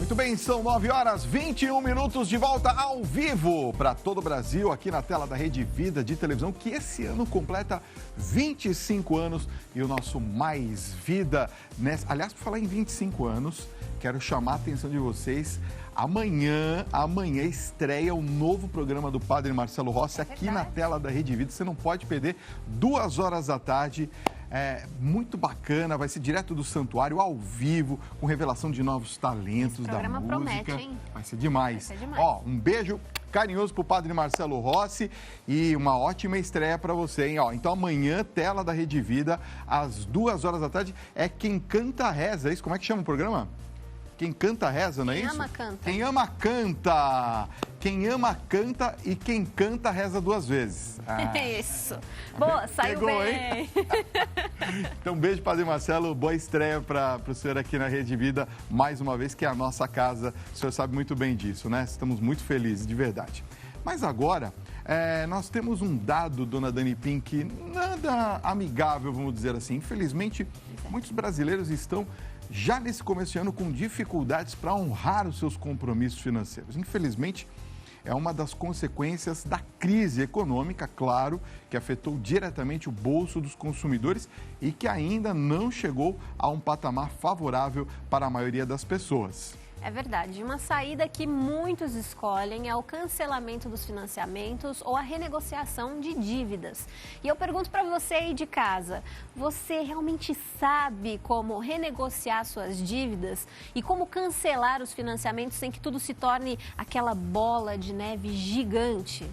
Muito bem, são 9h21 de volta ao vivo para todo o Brasil, aqui na tela da Rede Vida de televisão, que esse ano completa 25 anos e o nosso Mais Vida. Aliás, por falar em 25 anos, quero chamar a atenção de vocês. Amanhã estreia o novo programa do Padre Marcelo Rossi aqui na tela da Rede Vida. Você não pode perder, 2h da tarde. É muito bacana, vai ser direto do santuário, ao vivo, com revelação de novos talentos da música. Promete, hein? Vai ser demais. Vai ser demais. Ó, um beijo carinhoso pro Padre Marcelo Rossi e uma ótima estreia para você, hein? Ó, então amanhã, tela da Rede Vida, às 2h da tarde, é Quem Canta Reza, é isso? Como é que chama o programa? Quem canta reza, não é isso? Quem ama canta. Quem ama canta. Quem ama canta e quem canta reza 2 vezes. Isso. Boa, saiu Pegou, bem. Então, beijo, Padre Marcelo. Boa estreia para o senhor aqui na Rede Vida, mais uma vez, que é a nossa casa. O senhor sabe muito bem disso, né? Estamos muito felizes, de verdade. Mas agora, nós temos um dado, dona Dani Pink, nada amigável, vamos dizer assim. Infelizmente, muitos brasileiros estão já nesse começo de ano com dificuldades para honrar os seus compromissos financeiros. Infelizmente, é uma das consequências da crise econômica, claro, que afetou diretamente o bolso dos consumidores e que ainda não chegou a um patamar favorável para a maioria das pessoas. É verdade. Uma saída que muitos escolhem é o cancelamento dos financiamentos ou a renegociação de dívidas. E eu pergunto para você aí de casa, você realmente sabe como renegociar suas dívidas e como cancelar os financiamentos sem que tudo se torne aquela bola de neve gigante?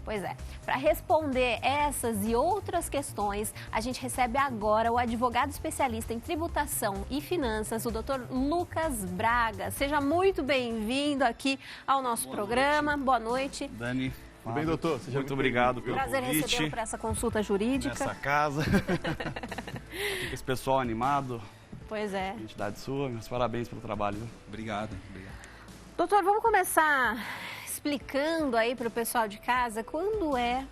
Pois é, para responder essas e outras questões, a gente recebe agora o advogado especialista em tributação e finanças, o Dr. Lucas Braga. Seja muito bem-vindo aqui ao nosso programa. Boa noite. Dani. Tudo bem, doutor? Seja muito obrigado pelo prazer convite. recebê-lo para essa consulta jurídica. Nessa casa. Esse pessoal animado. Pois é. Entidade sua, meus parabéns pelo trabalho. Obrigado. Doutor, vamos começar explicando aí para o pessoal de casa quando é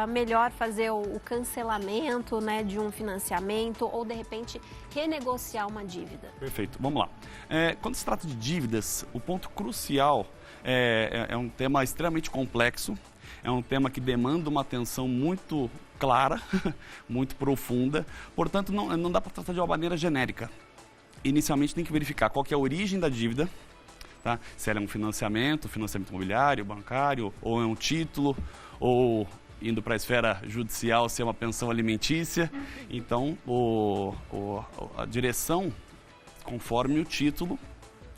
melhor fazer o cancelamento, né, de um financiamento ou, de repente, renegociar uma dívida. Perfeito, vamos lá. Quando se trata de dívidas, o ponto crucial é um tema extremamente complexo, é um tema que demanda uma atenção muito clara, muito profunda, portanto, não dá para tratar de uma maneira genérica. Inicialmente, tem que verificar qual que é a origem da dívida, tá? Se ela é um financiamento imobiliário, bancário, ou é um título, ou indo para a esfera judicial, se é uma pensão alimentícia. Então, a direção, conforme o título,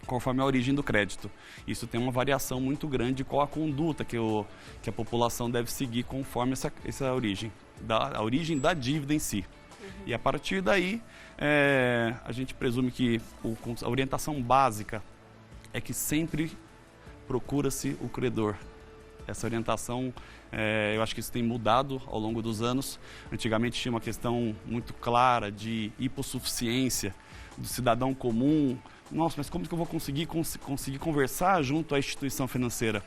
conforme a origem do crédito. Isso tem uma variação muito grande de qual a conduta que a população deve seguir conforme essa origem, a origem da dívida em si. E a partir daí, a gente presume que a orientação básica é que sempre procura-se o credor. Essa orientação, eu acho que isso tem mudado ao longo dos anos. Antigamente tinha uma questão muito clara de hipossuficiência do cidadão comum. Nossa, mas como que eu vou conseguir conversar junto à instituição financeira?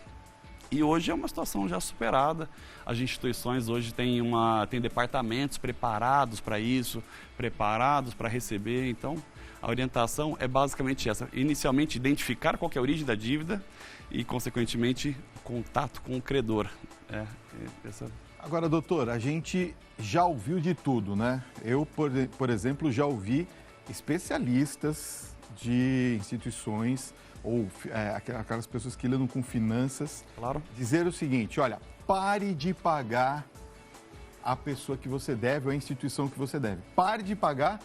E hoje é uma situação já superada. As instituições hoje têm departamentos preparados para isso, preparados para receber. Então, a orientação é basicamente essa. Inicialmente, identificar qual que é a origem da dívida e, consequentemente, contato com o credor. Agora, doutor, a gente já ouviu de tudo, né? Eu, por exemplo, já ouvi especialistas de instituições ou aquelas pessoas que lidam com finanças, claro, dizer o seguinte: olha, pare de pagar a pessoa que você deve ou a instituição que você deve. Pare de pagar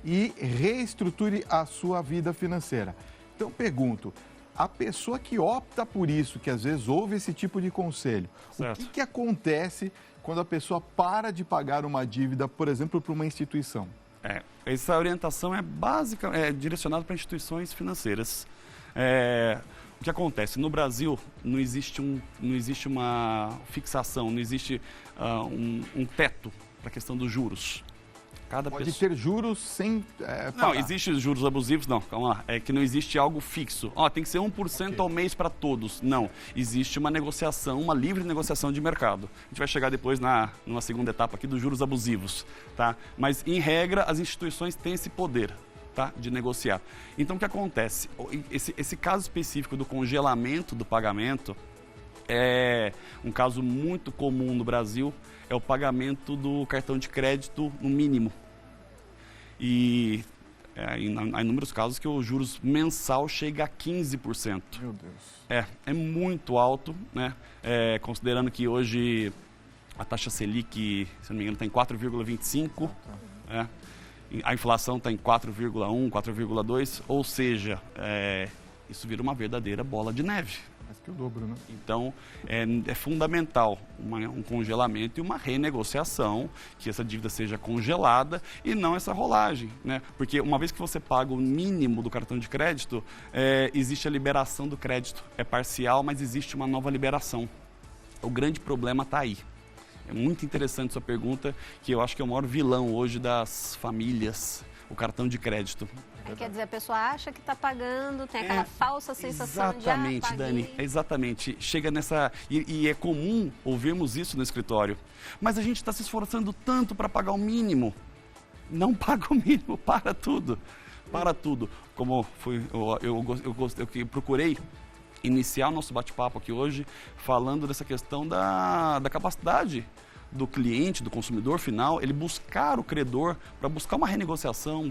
e reestruture a sua vida financeira. Então, pergunto, a pessoa que opta por isso, que às vezes ouve esse tipo de conselho, certo, o que acontece quando a pessoa para de pagar uma dívida, por exemplo, para uma instituição? Essa orientação é básica, é direcionada para instituições financeiras. O que acontece? No Brasil não existe uma fixação, não existe um teto para a questão dos juros. Pode ter juros sem pagar. Não, existe juros abusivos? Não, calma lá. É que não existe algo fixo. Tem que ser 1% ao mês para todos. Não, existe uma negociação, uma livre negociação de mercado. A gente vai chegar depois numa segunda etapa aqui dos juros abusivos, tá? Mas, em regra, as instituições têm esse poder. tá? De negociar. Então, o que acontece? Esse caso específico do congelamento do pagamento é um caso muito comum no Brasil, é o pagamento do cartão de crédito no mínimo. E há inúmeros casos que o juros mensal chega a 15%. Meu Deus. É muito alto, né? Considerando que hoje a taxa Selic, se não me engano, está em 4,25%. A inflação está em 4,1%, 4,2%. Ou seja, isso vira uma verdadeira bola de neve. Mais que o dobro, né? Então, é fundamental um congelamento e uma renegociação, que essa dívida seja congelada e não essa rolagem, né? Porque uma vez que você paga o mínimo do cartão de crédito, existe a liberação do crédito. É parcial, mas existe uma nova liberação. O grande problema está aí. É muito interessante sua pergunta, que eu acho que é o maior vilão hoje das famílias, o cartão de crédito. Quer dizer, a pessoa acha que está pagando, tem aquela falsa sensação de exatamente, Dani, exatamente. Chega nessa... E é comum ouvirmos isso no escritório. Mas a gente está se esforçando tanto para pagar o mínimo. Não paga o mínimo, para tudo. Para tudo. Como eu procurei iniciar o nosso bate-papo aqui hoje falando dessa questão da capacidade do cliente, do consumidor final, ele buscar o credor para buscar uma renegociação,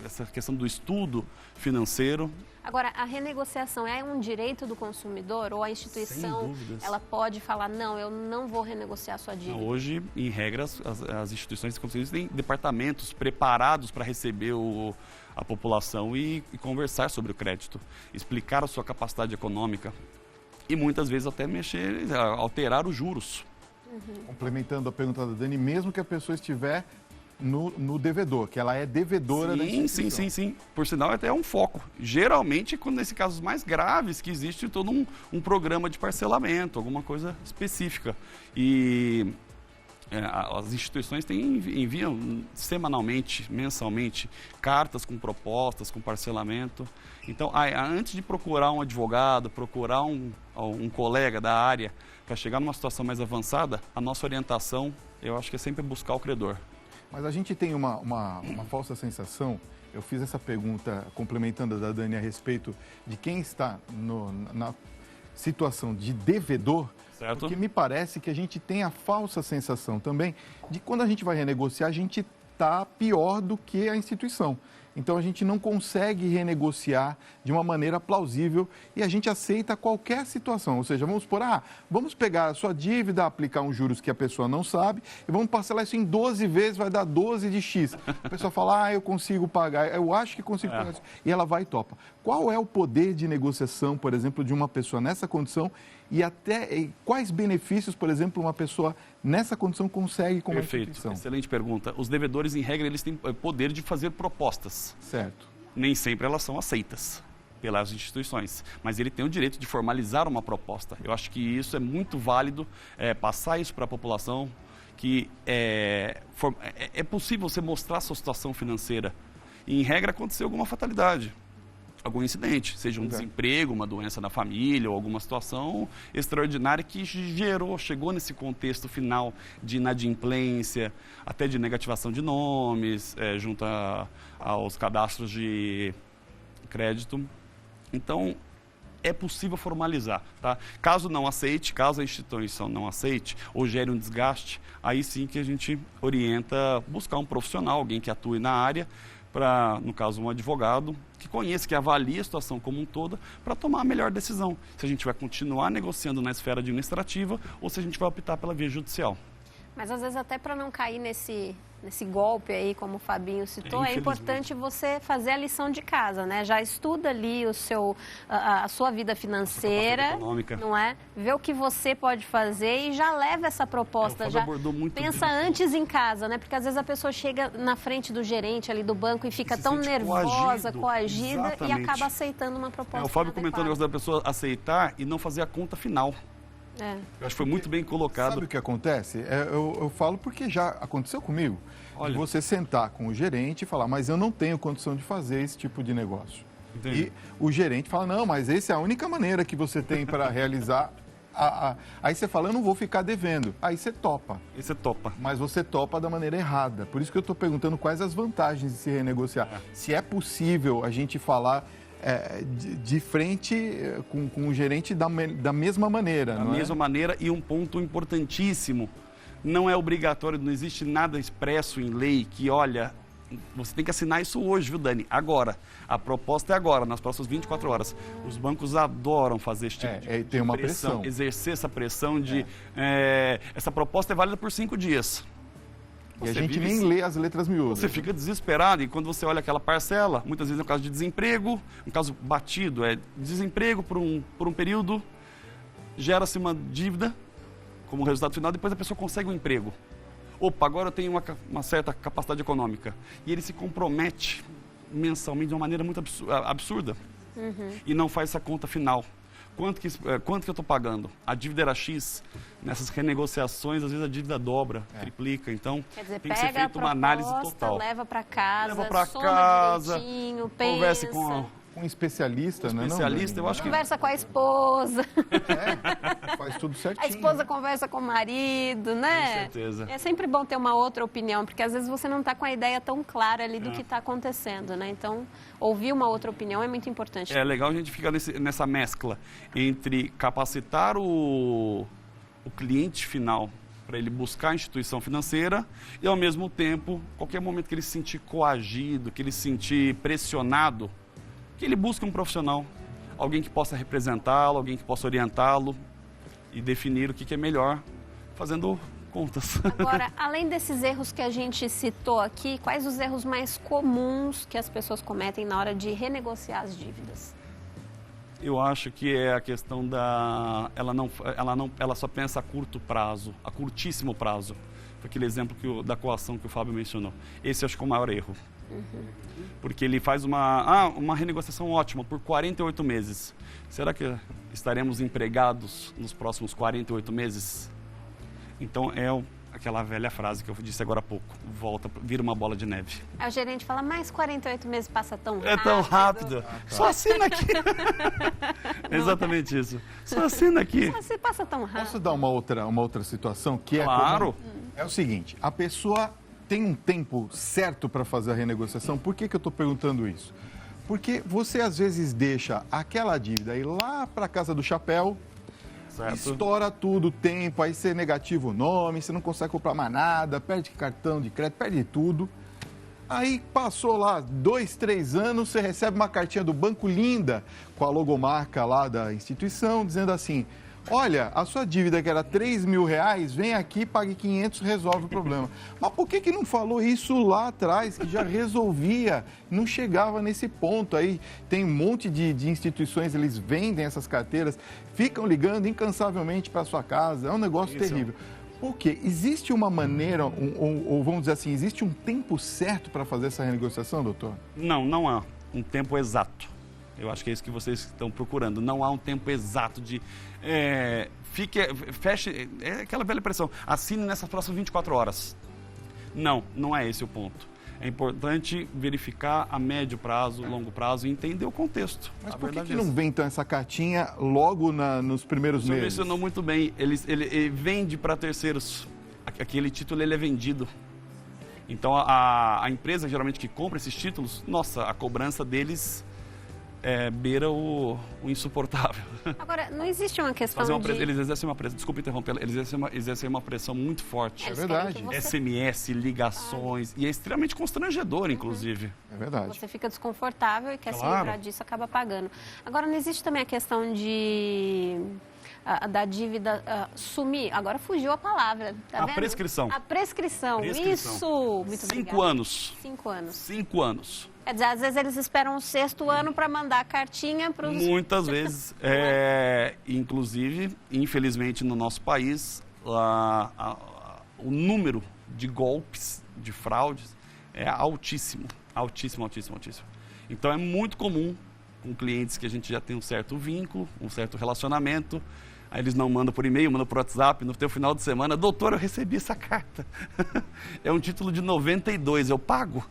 essa questão do estudo financeiro. Agora, a renegociação é um direito do consumidor ou a instituição ela pode falar, não, eu não vou renegociar a sua dívida? Hoje, em regra, as instituições têm departamentos preparados para receber a população e conversar sobre o crédito, explicar a sua capacidade econômica e muitas vezes até alterar os juros. Complementando a pergunta da Dani, mesmo que a pessoa estiver no devedor, que ela é devedora da instituição. Sim. Por sinal, até é um foco. Geralmente, quando nesses casos mais graves, que existe todo um programa de parcelamento, alguma coisa específica. E as instituições enviam semanalmente, mensalmente, cartas com propostas, com parcelamento. Então, antes de procurar um advogado, procurar um colega da área para chegar numa situação mais avançada, a nossa orientação, eu acho que é sempre buscar o credor. Mas a gente tem uma falsa sensação, eu fiz essa pergunta complementando a da Dani a respeito de quem está na situação de devedor, certo? Porque me parece que a gente tem a falsa sensação também de que quando a gente vai renegociar, a gente está pior do que a instituição. Então a gente não consegue renegociar de uma maneira plausível e a gente aceita qualquer situação. Ou seja, vamos supor, vamos pegar a sua dívida, aplicar uns juros que a pessoa não sabe e vamos parcelar isso em 12 vezes, vai dar 12 de X. A pessoa fala, eu consigo pagar, eu acho que consigo pagar isso. E ela vai e topa. Qual é o poder de negociação, por exemplo, de uma pessoa nessa condição e quais benefícios, por exemplo, uma pessoa nessa condição consegue com uma instituição? Excelente pergunta. Os devedores, em regra, eles têm poder de fazer propostas. Certo. Nem sempre elas são aceitas pelas instituições, mas ele tem o direito de formalizar uma proposta. Eu acho que isso é muito válido, passar isso para a população, que é possível você mostrar a sua situação financeira. E, em regra, aconteceu alguma fatalidade. Algum incidente, seja um desemprego, uma doença na família ou alguma situação extraordinária que chegou nesse contexto final de inadimplência, até de negativação de nomes, junto aos cadastros de crédito. Então, é possível formalizar, tá? Caso não aceite, caso a instituição não aceite ou gere um desgaste, aí sim que a gente orienta buscar um profissional, alguém que atue na área, no caso, um advogado que conheça, que avalie a situação como um todo, para tomar a melhor decisão. Se a gente vai continuar negociando na esfera administrativa ou se a gente vai optar pela via judicial. Mas às vezes até para não cair nesse golpe aí, como o Fabinho citou, é importante você fazer a lição de casa, né? Já estuda ali a sua vida financeira, não é? Vê o que você pode fazer e já leva essa proposta, já pensa antes em casa, né? Porque às vezes a pessoa chega na frente do gerente ali do banco e fica tão nervosa, coagida e acaba aceitando uma proposta. O Fábio comentou o negócio da pessoa aceitar e não fazer a conta final. Eu acho que foi muito bem colocado. Sabe o que acontece? Eu falo porque já aconteceu comigo. De você sentar com o gerente e falar, mas eu não tenho condição de fazer esse tipo de negócio. Entendi. E o gerente fala, não, mas essa é a única maneira que você tem para realizar. Aí você fala, eu não vou ficar devendo. Aí você topa. E você topa. Mas você topa da maneira errada. Por isso que eu estou perguntando quais as vantagens de se renegociar. Se é possível a gente falar de frente com o gerente da mesma maneira. Da mesma maneira, e um ponto importantíssimo, não é obrigatório, não existe nada expresso em lei que, olha, você tem que assinar isso hoje, viu, Dani? Agora. A proposta é agora, nas próximas 24 horas. Os bancos adoram fazer esse tipo de tem uma pressão. Exercer essa pressão de... essa proposta é válida por 5 dias. E a gente nem lê as letras miúdas. Você fica desesperado, e quando você olha aquela parcela, muitas vezes é um caso de desemprego, um caso batido, é desemprego por um período, gera-se uma dívida como resultado final, depois a pessoa consegue um emprego. Opa, agora eu tenho uma certa capacidade econômica. E ele se compromete mensalmente de uma maneira muito absurda. E não faz essa conta final. Quanto que eu estou pagando? A dívida era X, nessas renegociações, às vezes a dívida dobra, triplica. Então, quer dizer, tem que ser feita uma análise total. Leva para casa, direitinho, pensa. Converse com um especialista, né? Eu acho que... Conversa com a esposa. Faz tudo certinho. A esposa conversa com o marido, né? Com certeza. É sempre bom ter uma outra opinião, porque às vezes você não está com a ideia tão clara ali do que está acontecendo, né? Então, ouvir uma outra opinião é muito importante. É legal a gente ficar nessa mescla entre capacitar o cliente final para ele buscar a instituição financeira e, ao mesmo tempo, qualquer momento que ele se sentir coagido, que ele se sentir pressionado, que ele busque um profissional, alguém que possa representá-lo, alguém que possa orientá-lo e definir o que é melhor, fazendo contas. Agora, além desses erros que a gente citou aqui, quais os erros mais comuns que as pessoas cometem na hora de renegociar as dívidas? Eu acho que é a questão ela só pensa a curto prazo, a curtíssimo prazo. Foi aquele exemplo da coação que o Fábio mencionou. Esse acho que é o maior erro. Porque ele faz uma renegociação ótima por 48 meses. Será que estaremos empregados nos próximos 48 meses? Então aquela velha frase que eu disse agora há pouco, vira uma bola de neve. Aí o gerente fala, mas 48 meses passa tão rápido. É tão rápido. Só assina aqui. Exatamente isso. Só assina aqui. Só passa tão rápido. Posso dar uma outra situação que claro. É o seguinte, a pessoa tem um tempo certo para fazer a renegociação. Por que eu estou perguntando isso? Porque você às vezes deixa aquela dívida ir lá para a casa do chapéu, certo. Estoura tudo o tempo, aí você negativa o nome, você não consegue comprar mais nada, perde cartão de crédito, perde tudo. Aí passou lá 2, 3 anos, você recebe uma cartinha do banco linda, com a logomarca lá da instituição, dizendo assim, olha, a sua dívida que era R$3.000, vem aqui, pague 500, resolve o problema. Mas por que não falou isso lá atrás, que já resolvia, não chegava nesse ponto? Aí tem um monte de instituições, eles vendem essas carteiras, ficam ligando incansavelmente para sua casa, é um negócio terrível. Por quê? Existe uma maneira, ou vamos dizer assim, existe um tempo certo para fazer essa renegociação, doutor? Não há um tempo exato. Eu acho que é isso que vocês estão procurando. Não há um tempo exato de... feche... É aquela velha pressão. Assine nessas próximas 24 horas. Não é esse o ponto. É importante verificar a médio prazo, longo prazo e entender o contexto. Mas por que não vem, então, essa cartinha logo nos primeiros meses? Você mencionou muito bem. Ele vende para terceiros. Aquele título ele é vendido. Então, a empresa, geralmente, que compra esses títulos, nossa, a cobrança deles... beira o insuportável. Agora, não existe uma questão Eles exercem uma pressão, desculpa interromper, eles exercem uma pressão muito forte. É verdade. SMS, ligações, e é extremamente constrangedor, inclusive. É verdade. Você fica desconfortável e quer se livrar disso, acaba pagando. Agora, não existe também a questão da dívida sumir. Agora fugiu a palavra. Tá vendo? Prescrição. A prescrição. Isso. Muito 5 anos. 5 anos. 5 anos. Quer dizer, às vezes eles esperam o 6º ano para mandar a cartinha para os... Muitas vezes. Inclusive, infelizmente, no nosso país, o número de golpes, de fraudes, é altíssimo. Altíssimo. Então, é muito comum com clientes que a gente já tem um certo vínculo, um certo relacionamento. Aí eles não mandam por e-mail, mandam por WhatsApp, no teu final de semana, doutor, eu recebi essa carta. É um título de 92, eu pago.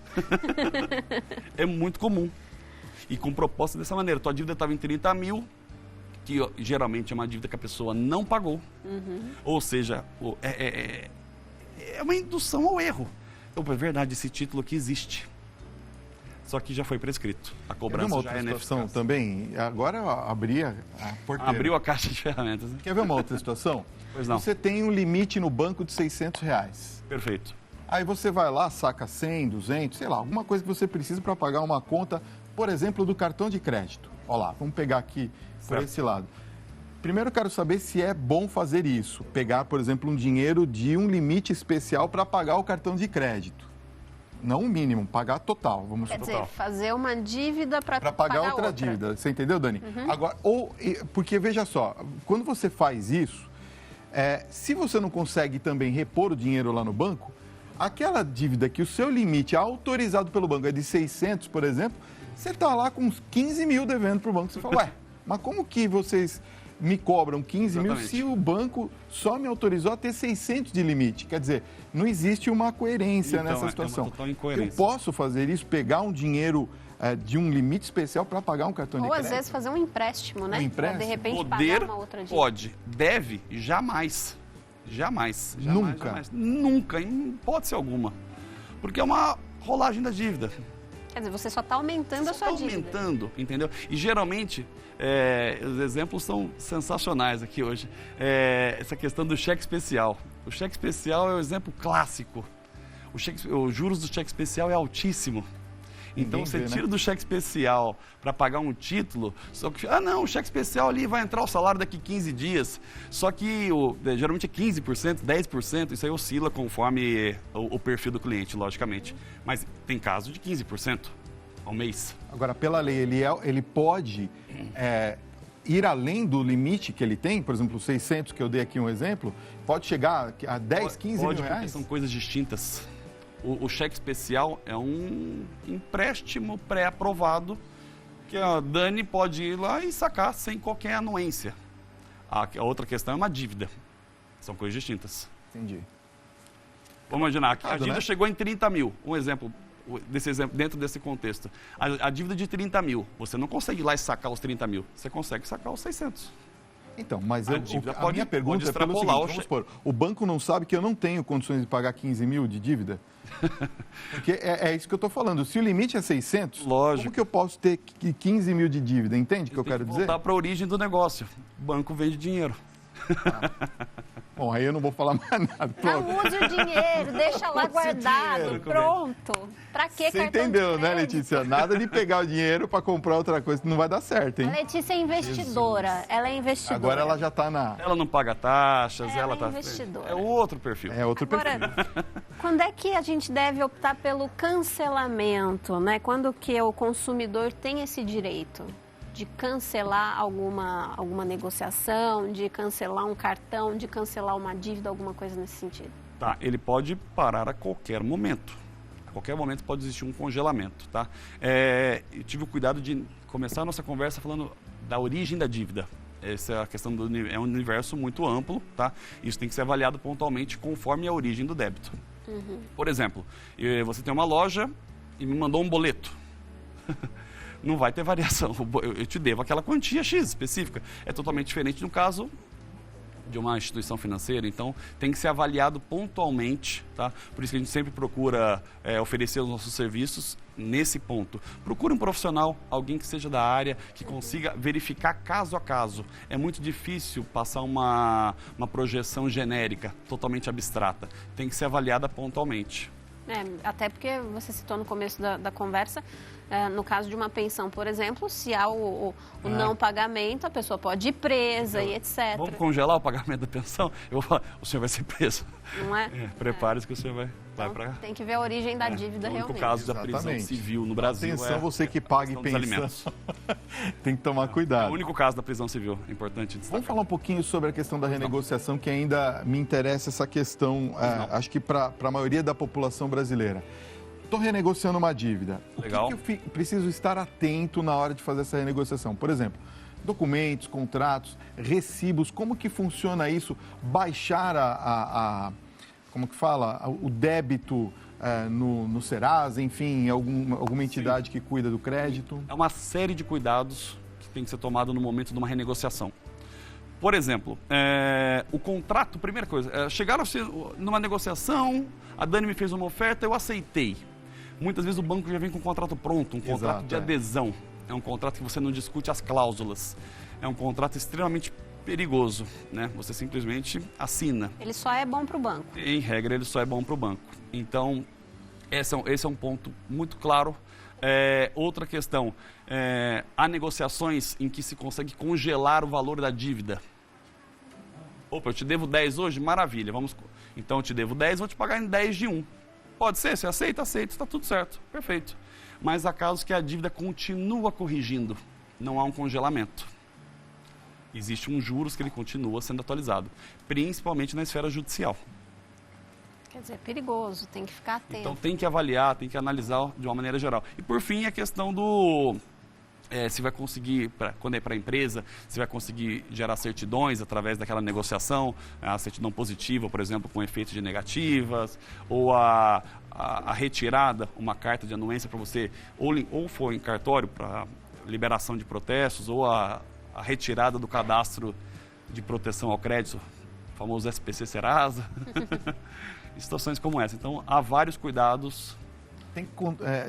É muito comum. E com proposta dessa maneira, tua dívida estava em 30 mil, que geralmente é uma dívida que a pessoa não pagou, ou seja, é uma indução ao erro. É verdade, esse título aqui existe, só que já foi prescrito. A cobrança uma já outra é situação ineficaz. também? Agora eu abri a porteira. Abriu a caixa de ferramentas. Né? Quer ver uma outra situação? Pois não. Você tem um limite no banco de R$600. Perfeito. Aí você vai lá, saca 100, 200, sei lá, alguma coisa que você precisa para pagar uma conta, por exemplo, do cartão de crédito. Olha lá, vamos pegar aqui por Certo. esse lado. Primeiro eu quero saber se é bom fazer isso, pegar, por exemplo, um dinheiro de um limite especial para pagar o cartão de crédito. Não o mínimo, pagar total, vamos Quer supor. dizer, fazer uma dívida para Pagar outra dívida, você entendeu, Dani? Agora, porque veja só, quando você faz isso, se você não consegue também repor o dinheiro lá no banco, aquela dívida que o seu limite autorizado pelo banco é de 600, por exemplo, você está lá com uns 15 mil devendo para o banco. Você fala, ué, mas como que vocês me cobram 15 mil Exatamente. se o banco só me autorizou a ter 600 de limite? Quer dizer, não existe uma coerência Então, nessa é uma situação. total incoerência. Eu posso fazer isso, pegar um dinheiro de um limite especial para pagar um cartão de Ou crédito? às vezes fazer um empréstimo, né? Um empréstimo? Pra, de repente Poder pagar uma outra dívida. pode, deve, jamais. Jamais. Nunca? Jamais. Nunca, em hipótese alguma. Porque é uma rolagem da dívida. Quer dizer, você só está aumentando a Só sua tá dívida. aumentando, entendeu? E geralmente, os exemplos são sensacionais aqui hoje. Essa questão do cheque especial. O cheque especial é o exemplo clássico. Os juros do cheque especial é altíssimo. Então, Ninguém você vê, né? tira do cheque especial para pagar um título, só que, não, o cheque especial ali vai entrar o salário daqui 15 dias. Só que geralmente é 15%, 10%, isso aí oscila conforme o perfil do cliente, logicamente. Mas tem caso de 15% ao mês. Agora, pela lei, ele pode ir além do limite que ele tem, por exemplo, 600, que eu dei aqui um exemplo, pode chegar a 10, 15 Pode, mil porque reais? são coisas distintas. O cheque especial é um empréstimo pré-aprovado que a Dani pode ir lá e sacar sem qualquer anuência. A outra questão é uma dívida. São coisas distintas. Entendi. Vamos imaginar que a Complicado, dívida né? chegou em 30 mil. Um exemplo, dentro desse contexto. A dívida de 30 mil, você não consegue ir lá e sacar os 30 mil. Você consegue sacar os 600. Então, mas A dívida a pode- minha pergunta pode é pelo extrapolar seguinte, o vamos supor, o banco não sabe que eu não tenho condições de pagar 15 mil de dívida? Porque é isso que eu estou falando. Se o limite é 600, Lógico. como que eu posso ter 15 mil de dívida? Entende o que eu quero dizer? Voltar para a origem do negócio. O banco vende dinheiro. Bom, aí eu não vou falar mais nada. Não Pronto. use o dinheiro, deixa lá Use o guardado, dinheiro. pronto. Pra que Você cartão entendeu, de né, crédito? Letícia? Nada de pegar o dinheiro para comprar outra coisa, não vai dar certo, hein? A Letícia é investidora, ela é investidora. Agora ela já está Ela não paga taxas, Ela ela é tá. investidora. É outro perfil. É outro perfil. Agora, quando é que a gente deve optar pelo cancelamento, né? Quando que o consumidor tem esse direito de cancelar alguma negociação, de cancelar um cartão, de cancelar uma dívida, alguma coisa nesse sentido? Tá, ele pode parar a qualquer momento. A qualquer momento pode existir um congelamento, tá? Eu tive o cuidado de começar a nossa conversa falando da origem da dívida. Essa é a questão é um universo muito amplo, tá? Isso tem que ser avaliado pontualmente conforme a origem do débito. Por exemplo, você tem uma loja e me mandou um boleto. Não vai ter variação. Eu te devo aquela quantia X específica. É totalmente diferente no caso de uma instituição financeira, então tem que ser avaliado pontualmente, tá? Por isso que a gente sempre procura oferecer os nossos serviços nesse ponto. Procure um profissional, alguém que seja da área, que consiga verificar caso a caso. É muito difícil passar uma projeção genérica, totalmente abstrata. Tem que ser avaliada pontualmente. Até porque você citou no começo da conversa, no caso de uma pensão, por exemplo, se há o não pagamento, a pessoa pode ir presa e etc. Vamos congelar o pagamento da pensão? Eu vou falar, o senhor vai ser preso. Não é? Prepare-se que o senhor vai Então, para... tem que ver a origem da dívida O único realmente. caso da prisão Exatamente. civil no Brasil Atenção, você que pague questão dos pensão. alimentos. Tem que tomar É cuidado. o único caso da prisão civil, é importante destacar. Vamos falar um pouquinho sobre a questão da renegociação, que ainda me interessa essa questão, acho que para a maioria da população brasileira. Estou renegociando uma dívida. Legal. O que eu preciso estar atento na hora de fazer essa renegociação? Por exemplo, documentos, contratos, recibos, como que funciona isso? Baixar como que fala? O débito no Serasa, enfim, alguma entidade que cuida do crédito? É uma série de cuidados que tem que ser tomado no momento de uma renegociação. Por exemplo, o contrato, primeira coisa, chegaram numa negociação, a Dani me fez uma oferta, eu aceitei. Muitas vezes o banco já vem com um contrato pronto, um contrato de adesão. É um contrato que você não discute as cláusulas. É um contrato extremamente perigoso, né? Você simplesmente assina. Ele só é bom para o banco. Em regra, ele só é bom para o banco. Então, esse é um ponto muito claro. Outra questão, há negociações em que se consegue congelar o valor da dívida. Opa, eu te devo 10 hoje? Maravilha, então eu te devo 10, vou te pagar em 10 de 1. Pode ser? Você aceita? Aceita, está tudo certo, perfeito. Mas há casos que a dívida continua corrigindo, não há um congelamento. Existe um juros que ele continua sendo atualizado, principalmente na esfera judicial. Quer dizer, é perigoso, tem que ficar atento. Então tem que avaliar, tem que analisar de uma maneira geral. E por fim, a questão do... se vai conseguir, quando é para a empresa, se vai conseguir gerar certidões através daquela negociação, a certidão positiva, por exemplo, com efeito de negativas, ou a retirada, uma carta de anuência para você, ou for em cartório para liberação de protestos, ou a retirada do cadastro de proteção ao crédito, o famoso SPC Serasa, situações como essa. Então, há vários cuidados. Tem que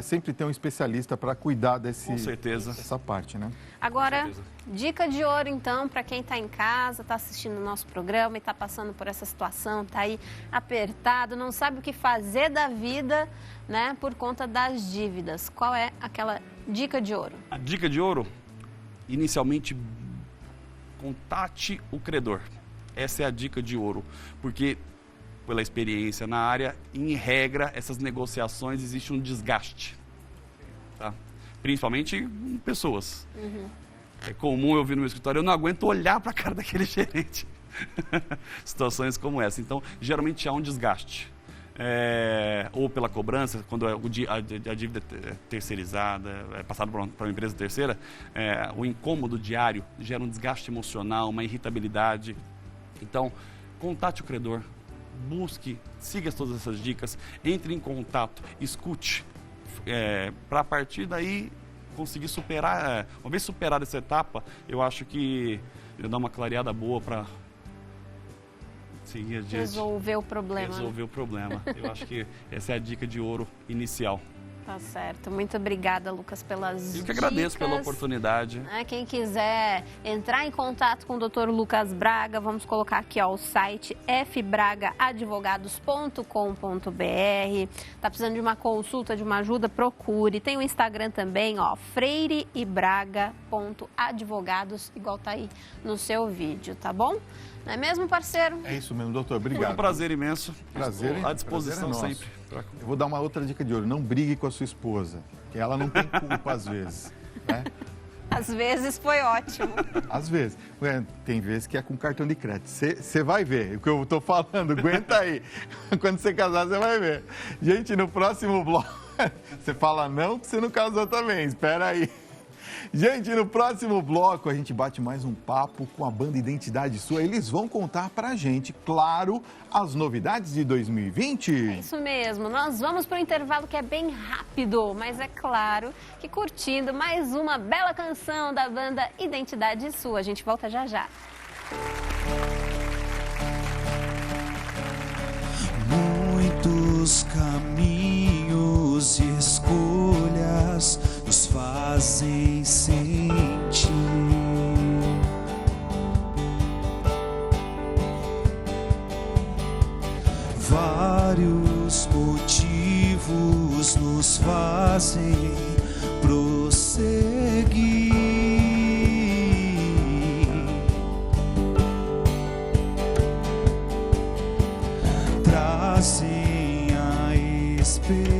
sempre ter um especialista para cuidar Com certeza. dessa parte, né? Agora, dica de ouro, então, para quem está em casa, está assistindo o nosso programa e está passando por essa situação, está aí apertado, não sabe o que fazer da vida, né, por conta das dívidas. Qual é aquela dica de ouro? A dica de ouro, inicialmente, contate o credor. Essa é a dica de ouro, porque pela experiência na área, em regra, essas negociações existe um desgaste, tá? Principalmente em pessoas. É comum eu vir no meu escritório, eu não aguento olhar para a cara daquele gerente. Situações como essa. Então, geralmente há um desgaste. Ou pela cobrança, quando a dívida é terceirizada, é passada para uma empresa terceira, o incômodo diário gera um desgaste emocional, uma irritabilidade. Então, contate o credor, busque, siga todas essas dicas, entre em contato, escute, para a partir daí conseguir superar, uma vez superada essa etapa, eu acho que dá uma clareada boa para seguir adiante. Resolver o problema. Resolver o problema. Eu acho que essa é a dica de ouro inicial. Tá certo. Muito obrigada, Lucas, pelas dicas. Eu que agradeço pela oportunidade. Quem quiser entrar em contato com o Dr. Lucas Braga, vamos colocar aqui o site fbragaadvogados.com.br. Tá precisando de uma consulta, de uma ajuda? Procure. Tem o Instagram também, freireebraga.advogados, igual tá aí no seu vídeo, tá bom? Não é mesmo, parceiro? É isso mesmo, doutor. Obrigado. Foi um prazer imenso. Prazer, à disposição prazer é sempre. Eu vou dar uma outra dica de ouro. Não brigue com a sua esposa, que ela não tem culpa às vezes, né? Às vezes foi ótimo. Às vezes. Tem vezes que é com cartão de crédito. Você vai ver o que eu estou falando. Aguenta aí. Quando você casar, você vai ver. Gente, no próximo bloco, você fala não que você não casou também. Espera aí. Gente, no próximo bloco a gente bate mais um papo com a banda Identidade Sua. Eles vão contar pra gente, claro, as novidades de 2020. É isso mesmo, nós vamos para o intervalo que é bem rápido, mas é claro que curtindo mais uma bela canção da banda Identidade Sua. A gente volta já já. Muitos caminhos e escolhas nos fazem sentir vários motivos nos fazem prosseguir, trazem a esperança